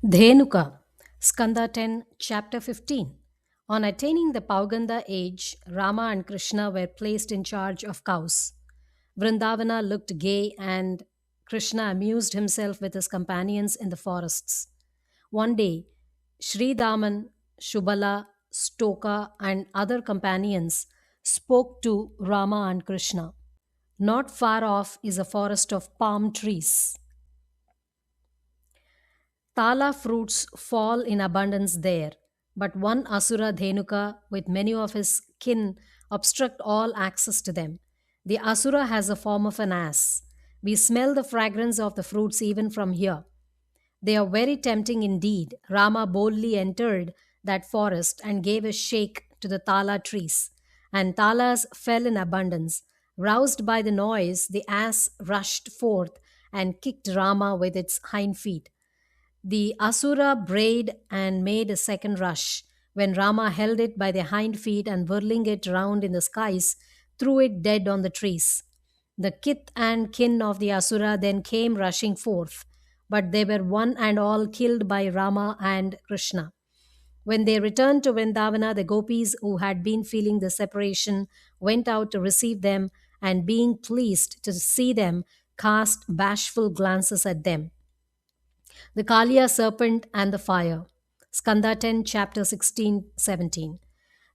Dhenuka, Skanda 10, Chapter 15. On attaining the Pauganda age, Rama and Krishna were placed in charge of cows. Vrindavana looked gay and Krishna amused himself with his companions in the forests. One day, Sri Daman, Shubala, Stoka, and other companions spoke to Rama and Krishna. Not far off is a forest of palm trees. Tala fruits fall in abundance there, but one Asura Dhenuka with many of his kin obstruct all access to them. The Asura has the form of an ass. We smell the fragrance of the fruits even from here. They are very tempting indeed. Rama boldly entered that forest and gave a shake to the tala trees, and talas fell in abundance. Roused by the noise, the ass rushed forth and kicked Rama with its hind feet. The Asura brayed and made a second rush, when Rama held it by the hind feet and whirling it round in the skies, threw it dead on the trees. The kith and kin of the Asura then came rushing forth, but they were one and all killed by Rama and Krishna. When they returned to Vrindavana, the gopis who had been feeling the separation went out to receive them, and being pleased to see them, cast bashful glances at them. The Kaaliya serpent and the fire. Skanda 10, chapter 16, 17.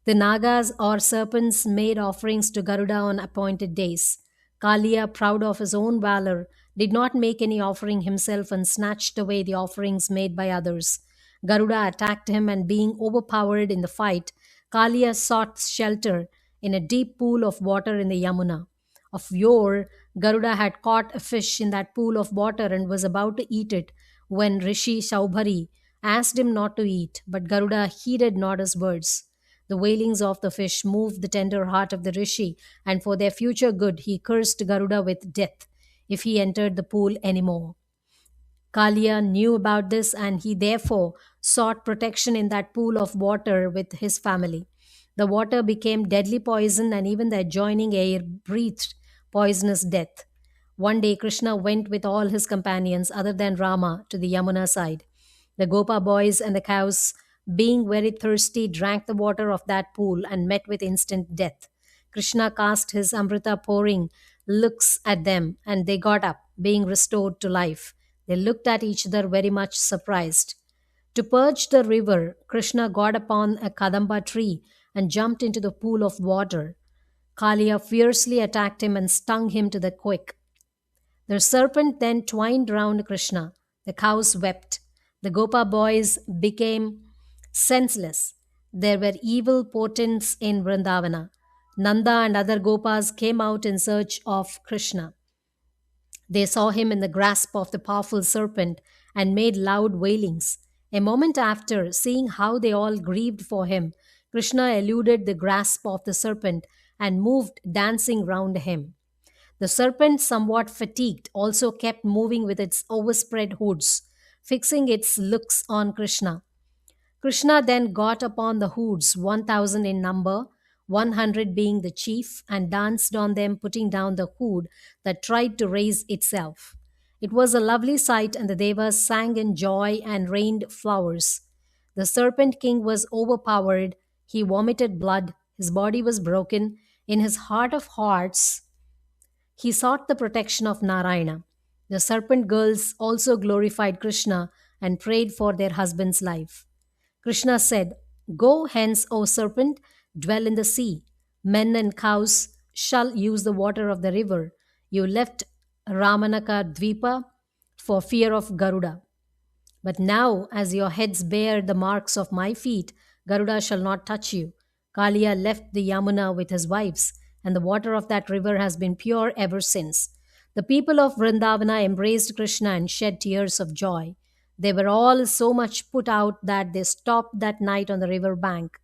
The Nagas or serpents made offerings to Garuda on appointed days. Kaaliya, proud of his own valor, did not make any offering himself and snatched away the offerings made by others. Garuda attacked him, and being overpowered in the fight, Kaaliya sought shelter in a deep pool of water in the Yamuna. Of yore, Garuda had caught a fish in that pool of water and was about to eat it when Rishi Shaubhari asked him not to eat, but Garuda heeded not his words. The wailings of the fish moved the tender heart of the Rishi, and for their future good he cursed Garuda with death if he entered the pool any more. Kalia knew about this, and he therefore sought protection in that pool of water with his family. The water became deadly poison, and even the adjoining air breathed poisonous death. One day, Krishna went with all his companions, other than Rama, to the Yamuna side. The Gopa boys and the cows, being very thirsty, drank the water of that pool and met with instant death. Krishna cast his Amrita pouring looks at them, and they got up, being restored to life. They looked at each other very much surprised. To purge the river, Krishna got upon a Kadamba tree and jumped into the pool of water. Kalia fiercely attacked him and stung him to the quick. The serpent then twined round Krishna. The cows wept. The Gopa boys became senseless. There were evil portents in Vrindavana. Nanda and other Gopas came out in search of Krishna. They saw him in the grasp of the powerful serpent and made loud wailings. A moment after, seeing how they all grieved for him, Krishna eluded the grasp of the serpent and moved dancing round him. The serpent, somewhat fatigued, also kept moving with its overspread hoods, fixing its looks on Krishna. Krishna then got upon the hoods, 1,000 in number, 100 being the chief, and danced on them, putting down the hood that tried to raise itself. It was a lovely sight, and the Devas sang in joy and rained flowers. The serpent king was overpowered. He vomited blood. His body was broken. In his heart of hearts, he sought the protection of Narayana. The serpent girls also glorified Krishna and prayed for their husband's life. Krishna said, "Go hence, O serpent, dwell in the sea. Men and cows shall use the water of the river. You left Ramanaka Dvipa for fear of Garuda. But now, as your heads bear the marks of my feet, Garuda shall not touch you." Kalia left the Yamuna with his wives, and the water of that river has been pure ever since. The people of Vrindavana embraced Krishna and shed tears of joy. They were all so much put out that they stopped that night on the river bank.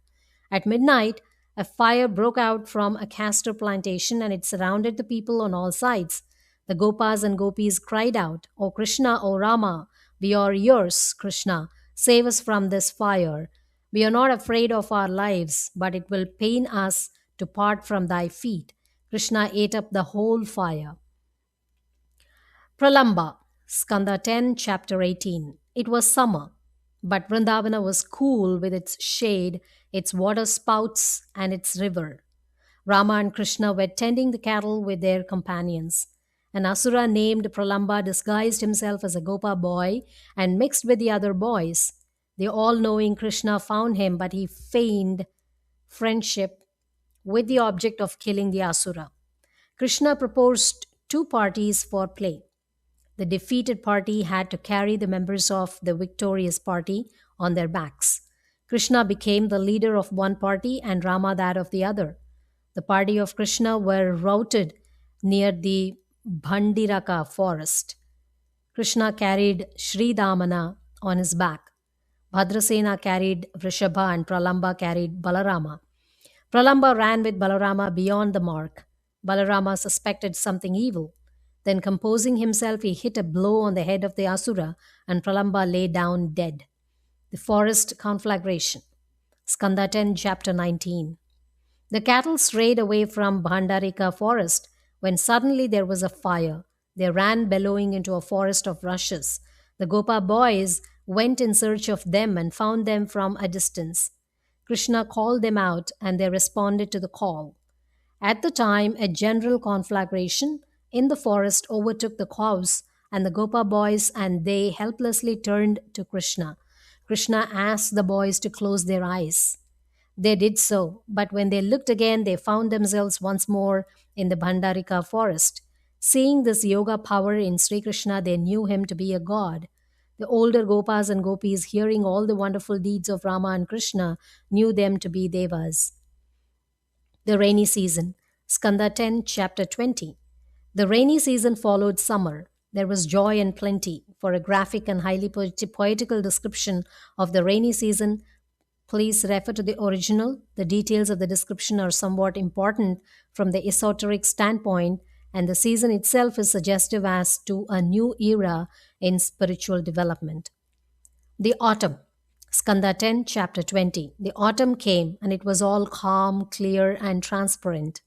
At midnight, a fire broke out from a castor plantation, and it surrounded the people on all sides. The Gopas and Gopis cried out, "O Krishna, O Rama, we are yours, Krishna. Save us from this fire. We are not afraid of our lives, but it will pain us to part from thy feet." Krishna ate up the whole fire. Pralamba, Skanda 10, chapter 18. It was summer. But Vrindavana was cool with its shade, its water spouts, and its river. Rama and Krishna were tending the cattle with their companions. An asura named Pralamba disguised himself as a Gopa boy and mixed with the other boys. The all knowing Krishna found him, but he feigned friendship with the object of killing the asura. Krishna proposed two parties for play. The defeated party had to carry the members of the victorious party on their backs. Krishna became the leader of one party and Rama that of the other. The party of Krishna were routed near the Bhandiraka forest. Krishna carried Sri Damana on his back. Bhadrasena carried Vrishabha and Pralamba carried Balarama. Pralamba ran with Balarama beyond the mark. Balarama suspected something evil. Then, composing himself, he hit a blow on the head of the Asura, and Pralamba lay down dead. The forest conflagration. Skanda 10, chapter 19. The cattle strayed away from Bhandarika forest when suddenly there was a fire. They ran bellowing into a forest of rushes. The Gopa boys went in search of them and found them from a distance. Krishna called them out and they responded to the call. At the time, a general conflagration in the forest overtook the cows and the Gopa boys, and they helplessly turned to Krishna. Krishna asked the boys to close their eyes. They did so, but when they looked again, they found themselves once more in the Bhandarika forest. Seeing this yoga power in Sri Krishna, they knew him to be a god. The older Gopas and Gopis, hearing all the wonderful deeds of Rama and Krishna, knew them to be devas. The rainy season. Skanda 10, chapter 20. The rainy season followed summer. There was joy and plenty. For a graphic and highly poetical description of the rainy season, please refer to the original. The details of the description are somewhat important from the esoteric standpoint, and the season itself is suggestive as to a new era in spiritual development. The autumn. Skanda 10, chapter 20. The autumn came, and it was all calm, clear, and transparent.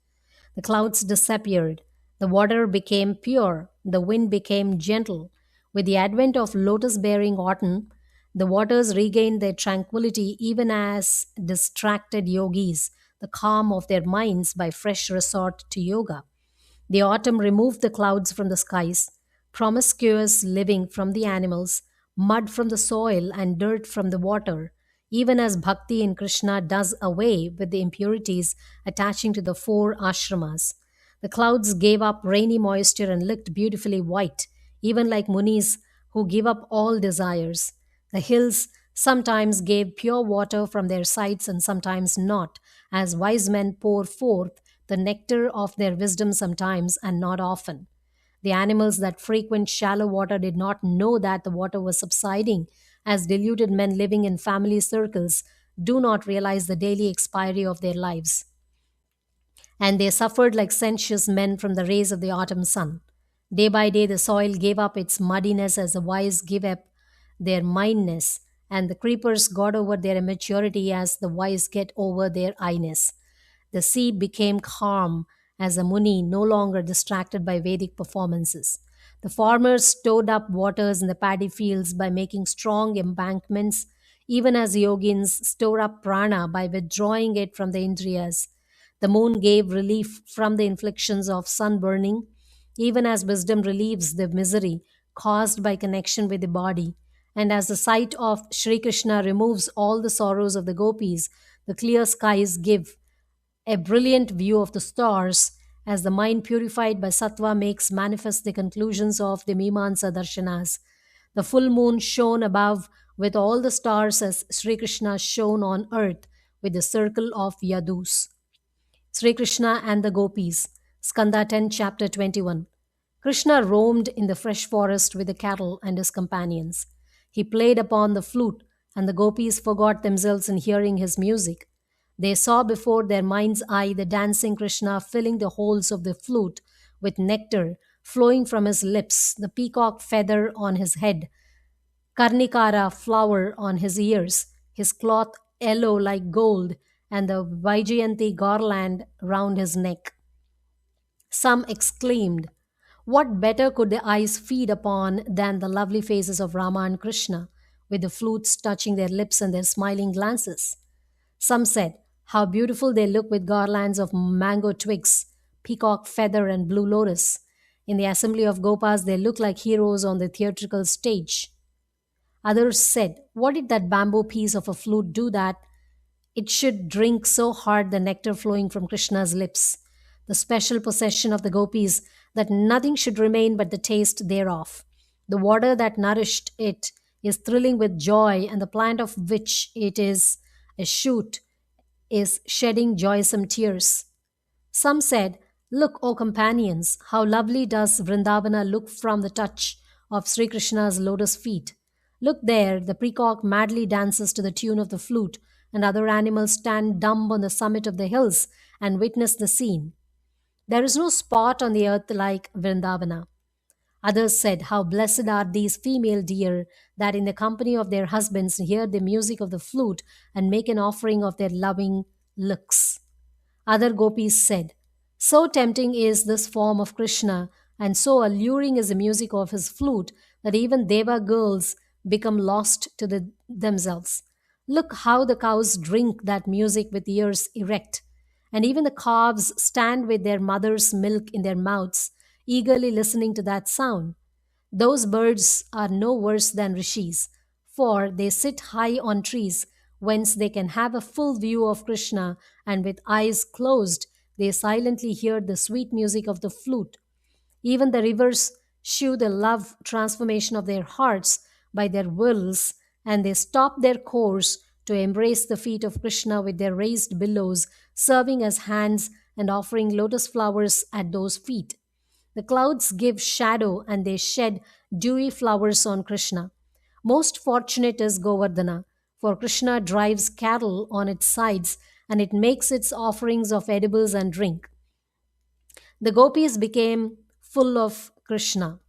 The clouds disappeared. The water became pure. The wind became gentle. With the advent of lotus bearing autumn, the waters regained their tranquility, even as distracted yogis, the calm of their minds by fresh resort to yoga. The autumn removed the clouds from the skies, promiscuous living from the animals, mud from the soil, and dirt from the water, even as bhakti in Krishna does away with the impurities attaching to the four ashramas. The clouds gave up rainy moisture and looked beautifully white, even like munis who give up all desires. The hills sometimes gave pure water from their sides and sometimes not, as wise men pour forth the nectar of their wisdom sometimes and not often. The animals that frequent shallow water did not know that the water was subsiding, as deluded men living in family circles do not realize the daily expiry of their lives. And they suffered like sensuous men from the rays of the autumn sun. Day by day, the soil gave up its muddiness as the wise give up their mindness, and the creepers got over their immaturity as the wise get over their idleness. The sea became calm as a Muni, no longer distracted by Vedic performances. The farmers stored up waters in the paddy fields by making strong embankments, even as yogins store up prana by withdrawing it from the indriyas. The moon gave relief from the inflictions of sun burning, even as wisdom relieves the misery caused by connection with the body. And as the sight of Sri Krishna removes all the sorrows of the gopis, the clear skies give a brilliant view of the stars, as the mind purified by sattva makes manifest the conclusions of the Mimamsa darshanas. The full moon shone above with all the stars as Sri Krishna shone on earth with the circle of Yadus. Sri Krishna and the Gopis. Skanda 10, chapter 21. Krishna roamed in the fresh forest with the cattle and his companions. He played upon the flute, and the gopis forgot themselves in hearing his music. They saw before their mind's eye the dancing Krishna filling the holes of the flute with nectar flowing from his lips, the peacock feather on his head, Karnikara flower on his ears, his cloth yellow like gold, and the Vaijayanti garland round his neck. Some exclaimed, "What better could the eyes feed upon than the lovely faces of Rama and Krishna? with the flutes touching their lips and their smiling glances. Some said, "How beautiful they look with garlands of mango twigs, peacock feather, and blue lotus. In the assembly of Gopas, they look like heroes on the theatrical stage." Others said, "What did that bamboo piece of a flute do that it should drink so hard the nectar flowing from Krishna's lips? The special possession of the gopis, that nothing should remain but the taste thereof. The water that nourished it is thrilling with joy, and the plant of which it is a shoot is shedding joysome tears." Some said, "Look, O companions, how lovely does Vrindavana look from the touch of Sri Krishna's lotus feet. Look there, the peacock madly dances to the tune of the flute, and other animals stand dumb on the summit of the hills and witness the scene. There is no spot on the earth like Vrindavana." Others said, "How blessed are these female deer that in the company of their husbands hear the music of the flute and make an offering of their loving looks." Other gopis said, "So tempting is this form of Krishna, and so alluring is the music of his flute, that even Deva girls become lost to themselves. Look how the cows drink that music with ears erect, and even the calves stand with their mother's milk in their mouths, eagerly listening to that sound. Those birds are no worse than rishis, for they sit high on trees, whence they can have a full view of Krishna, and with eyes closed, they silently hear the sweet music of the flute. Even the rivers shew the love transformation of their hearts by their wills, and they stop their course to embrace the feet of Krishna with their raised billows, serving as hands and offering lotus flowers at those feet. The clouds give shadow and they shed dewy flowers on Krishna. Most fortunate is Govardhana, for Krishna drives cattle on its sides and it makes its offerings of edibles and drink. The gopis became full of Krishna.